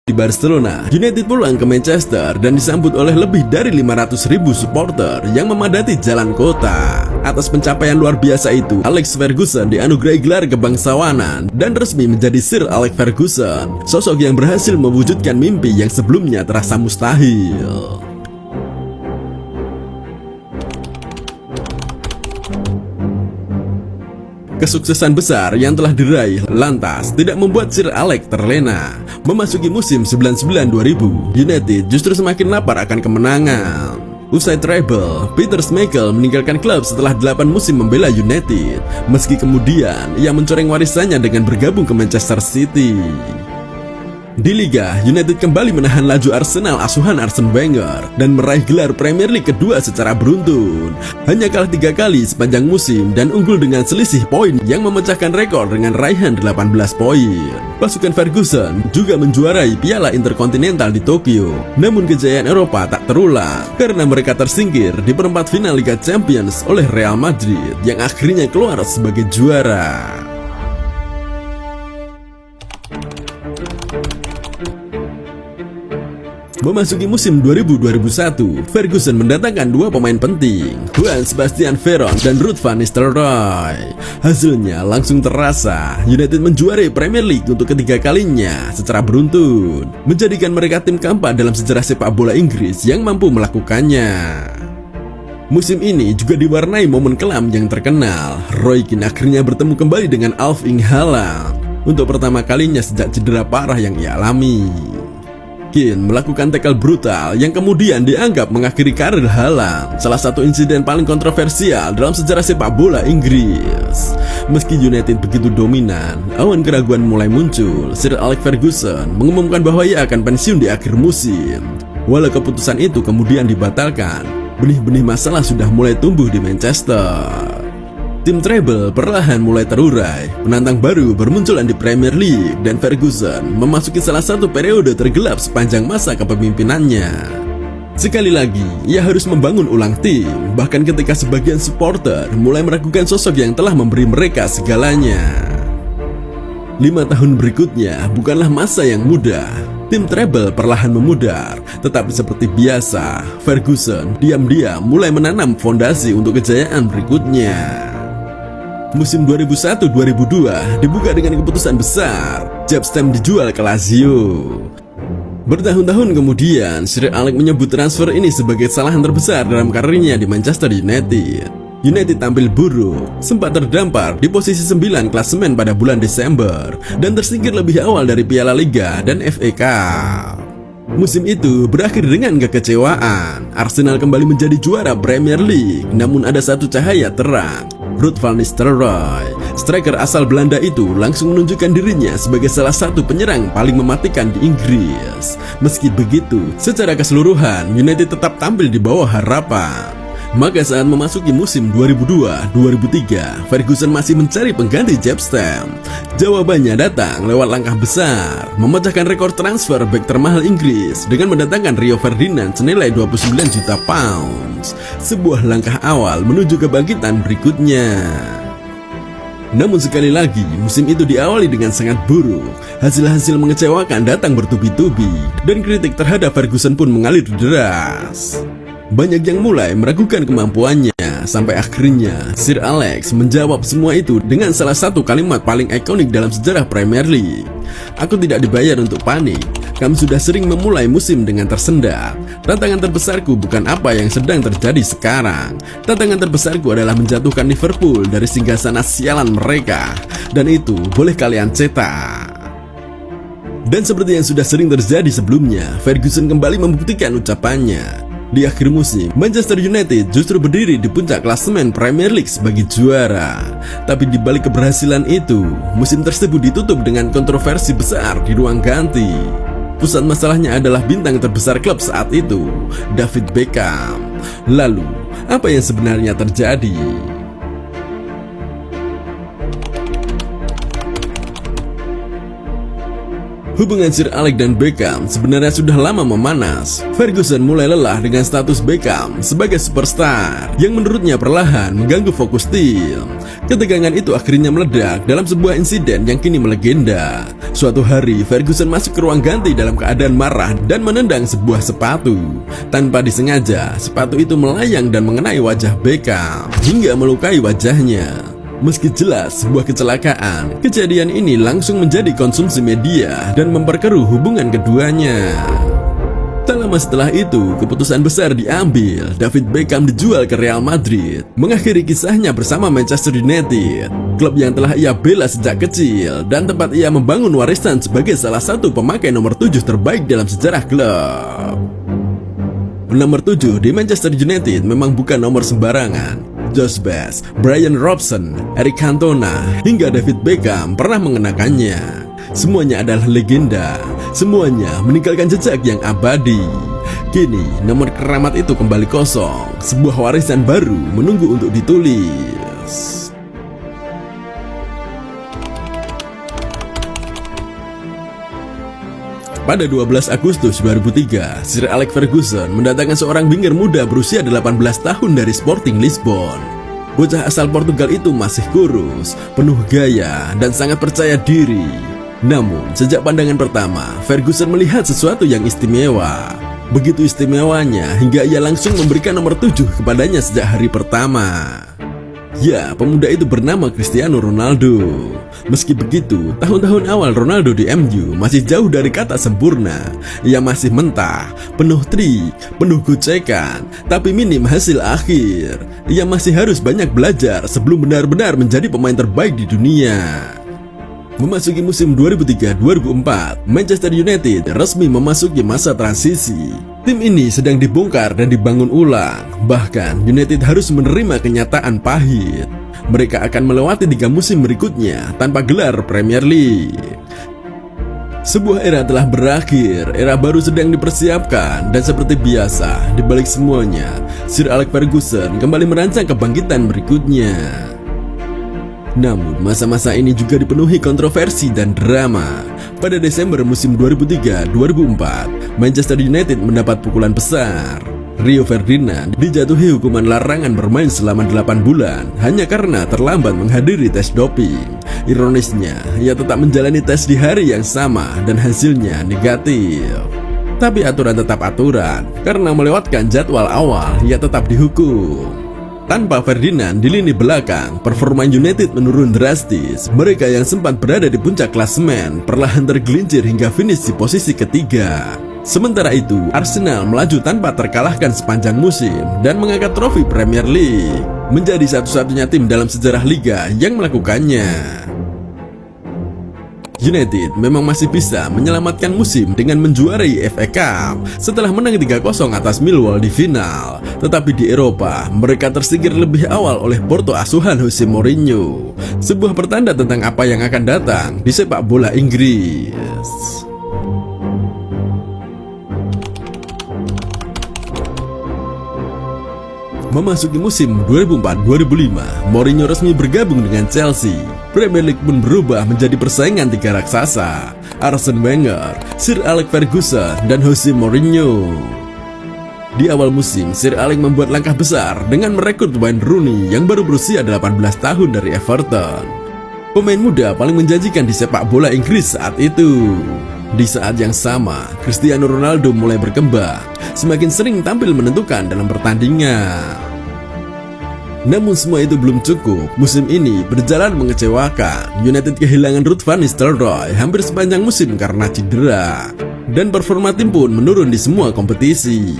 di Barcelona, United pulang ke Manchester dan disambut oleh lebih dari 500.000 supporter yang memadati jalan kota. Atas pencapaian luar biasa itu, Alex Ferguson dianugerahi gelar kebangsawanan dan resmi menjadi Sir Alex Ferguson, sosok yang berhasil mewujudkan mimpi yang sebelumnya terasa mustahil. Kesuksesan besar yang telah diraih lantas tidak membuat Sir Alex terlena. Memasuki musim 99-2000, United justru semakin lapar akan kemenangan. Usai treble, Peter Schmeichel meninggalkan klub setelah 8 musim membela United, meski kemudian ia mencoreng warisannya dengan bergabung ke Manchester City. Di Liga, United kembali menahan laju Arsenal asuhan Arsene Wenger dan meraih gelar Premier League kedua secara beruntun. Hanya kalah 3 kali sepanjang musim dan unggul dengan selisih poin yang memecahkan rekor dengan raihan 18 poin. Pasukan Ferguson juga menjuarai Piala Interkontinental di Tokyo. Namun kejayaan Eropa tak terulang karena mereka tersingkir di perempat final Liga Champions oleh Real Madrid yang akhirnya keluar sebagai juara. Memasuki musim 2000-2001, Ferguson mendatangkan 2 pemain penting, Juan Sebastian Veron dan Ruud van Nistelrooy. Hasilnya langsung terasa, United menjuarai Premier League untuk ketiga kalinya secara beruntun, menjadikan mereka tim keempat dalam sejarah sepak bola Inggris yang mampu melakukannya. Musim ini juga diwarnai momen kelam yang terkenal. Roy Keane akhirnya bertemu kembali dengan Erling Haaland untuk pertama kalinya sejak cedera parah yang ia alami. Keane melakukan tackle brutal yang kemudian dianggap mengakhiri karir Haaland, salah satu insiden paling kontroversial dalam sejarah sepak bola Inggris. Meski United begitu dominan, awan keraguan mulai muncul. Sir Alex Ferguson mengumumkan bahwa ia akan pensiun di akhir musim. Walau keputusan itu kemudian dibatalkan, benih-benih masalah sudah mulai tumbuh di Manchester. Tim treble perlahan mulai terurai, penantang baru bermunculan di Premier League, dan Ferguson memasuki salah satu periode tergelap sepanjang masa kepemimpinannya. Sekali lagi, ia harus membangun ulang tim, bahkan ketika sebagian supporter mulai meragukan sosok yang telah memberi mereka segalanya. 5 tahun berikutnya bukanlah masa yang mudah. Tim treble perlahan memudar, tetapi seperti biasa, Ferguson diam-diam mulai menanam fondasi untuk kejayaan berikutnya. Musim 2001-2002 dibuka dengan keputusan besar, Jaap Stam dijual ke Lazio. Bertahun-tahun kemudian, Sir Alex menyebut transfer ini sebagai kesalahan terbesar dalam karirnya di Manchester United. United tampil buruk, sempat terdampar di posisi 9 klasemen pada bulan Desember, dan tersingkir lebih awal dari Piala Liga dan FA Cup. Musim itu berakhir dengan kekecewaan. Arsenal kembali menjadi juara Premier League, namun ada satu cahaya terang. Ruud van Nistelrooy, striker asal Belanda itu langsung menunjukkan dirinya sebagai salah satu penyerang paling mematikan di Inggris. Meski begitu, secara keseluruhan United tetap tampil di bawah harapan. Maka saat memasuki musim 2002-2003, Ferguson masih mencari pengganti Jaap Stam. Jawabannya datang lewat langkah besar, memecahkan rekor transfer bek termahal Inggris dengan mendatangkan Rio Ferdinand senilai 29 juta pounds. Sebuah langkah awal menuju kebangkitan berikutnya. Namun sekali lagi, musim itu diawali dengan sangat buruk. Hasil-hasil mengecewakan datang bertubi-tubi, dan kritik terhadap Ferguson pun mengalir deras. Banyak yang mulai meragukan kemampuannya, sampai akhirnya Sir Alex menjawab semua itu dengan salah satu kalimat paling ikonik dalam sejarah Premier League. "Aku tidak dibayar untuk panik. Kami sudah sering memulai musim dengan tersendat. Tantangan terbesarku bukan apa yang sedang terjadi sekarang. Tantangan terbesarku adalah menjatuhkan Liverpool dari singgasana sialan mereka. Dan itu boleh kalian cetak." Dan seperti yang sudah sering terjadi sebelumnya, Ferguson kembali membuktikan ucapannya. Di akhir musim, Manchester United justru berdiri di puncak klasemen Premier League sebagai juara. Tapi di balik keberhasilan itu, musim tersebut ditutup dengan kontroversi besar di ruang ganti. Pusat masalahnya adalah bintang terbesar klub saat itu, David Beckham. Lalu, apa yang sebenarnya terjadi? Hubungan Sir Alex dan Beckham sebenarnya sudah lama memanas. Ferguson mulai lelah dengan status Beckham sebagai superstar yang menurutnya perlahan mengganggu fokus tim. Ketegangan itu akhirnya meledak dalam sebuah insiden yang kini melegenda. Suatu hari Ferguson masuk ke ruang ganti dalam keadaan marah dan menendang sebuah sepatu. Tanpa disengaja, sepatu itu melayang dan mengenai wajah Beckham hingga melukai wajahnya. Meski jelas sebuah kecelakaan, kejadian ini langsung menjadi konsumsi media dan memperkeruh hubungan keduanya. Tak lama setelah itu, keputusan besar diambil. David Beckham dijual ke Real Madrid, mengakhiri kisahnya bersama Manchester United, klub yang telah ia bela sejak kecil dan tempat ia membangun warisan sebagai salah satu pemakai nomor 7 terbaik dalam sejarah klub. Nomor 7 di Manchester United memang bukan nomor sembarangan. Josh Best, Brian Robson, Eric Cantona, hingga David Beckham pernah mengenakannya. Semuanya adalah legenda. Semuanya meninggalkan jejak yang abadi. Kini, nomor keramat itu kembali kosong. Sebuah warisan baru menunggu untuk ditulis. Pada 12 Agustus 2003, Sir Alex Ferguson mendatangkan seorang winger muda berusia 18 tahun dari Sporting Lisbon. Bocah asal Portugal itu masih kurus, penuh gaya, dan sangat percaya diri. Namun, sejak pandangan pertama, Ferguson melihat sesuatu yang istimewa. Begitu istimewanya hingga ia langsung memberikan nomor 7 kepadanya sejak hari pertama. Ya, pemuda itu bernama Cristiano Ronaldo. Meski begitu, tahun-tahun awal Ronaldo di MU masih jauh dari kata sempurna. Ia masih mentah, penuh trik, penuh gocekan, tapi minim hasil akhir. Ia masih harus banyak belajar sebelum benar-benar menjadi pemain terbaik di dunia. Memasuki musim 2003-2004, Manchester United resmi memasuki masa transisi. Tim ini sedang dibongkar dan dibangun ulang. Bahkan United harus menerima kenyataan pahit. Mereka akan melewati 3 musim berikutnya tanpa gelar Premier League. Sebuah era telah berakhir, era baru sedang dipersiapkan, dan seperti biasa, di balik semuanya, Sir Alex Ferguson kembali merancang kebangkitan berikutnya. Namun, masa-masa ini juga dipenuhi kontroversi dan drama. Pada Desember musim 2003-2004, Manchester United mendapat pukulan besar. Rio Ferdinand dijatuhi hukuman larangan bermain selama 8 bulan hanya karena terlambat menghadiri tes doping. Ironisnya, ia tetap menjalani tes di hari yang sama dan hasilnya negatif. Tapi aturan tetap aturan, karena melewatkan jadwal awal, ia tetap dihukum. Tanpa Ferdinand di lini belakang, performa United menurun drastis. Mereka yang sempat berada di puncak klasemen perlahan tergelincir hingga finish di posisi ketiga. Sementara itu, Arsenal melaju tanpa terkalahkan sepanjang musim dan mengangkat trofi Premier League, menjadi satu-satunya tim dalam sejarah liga yang melakukannya. United memang masih bisa menyelamatkan musim dengan menjuarai FA Cup setelah menang 3-0 atas Millwall di final. Tetapi di Eropa, mereka tersingkir lebih awal oleh Porto asuhan Jose Mourinho. Sebuah pertanda tentang apa yang akan datang di sepak bola Inggris. Memasuki musim 2004-2005, Mourinho resmi bergabung dengan Chelsea. Premier League pun berubah menjadi persaingan 3 raksasa: Arsene Wenger, Sir Alex Ferguson, dan Jose Mourinho. Di awal musim, Sir Alex membuat langkah besar dengan merekrut Wayne Rooney yang baru berusia 18 tahun dari Everton. Pemain muda paling menjanjikan di sepak bola Inggris saat itu. Di saat yang sama, Cristiano Ronaldo mulai berkembang, semakin sering tampil menentukan dalam pertandingan. Namun semua itu belum cukup. Musim ini berjalan mengecewakan. United kehilangan Ruud van Nistelrooy hampir sepanjang musim karena cedera, dan performa tim pun menurun di semua kompetisi.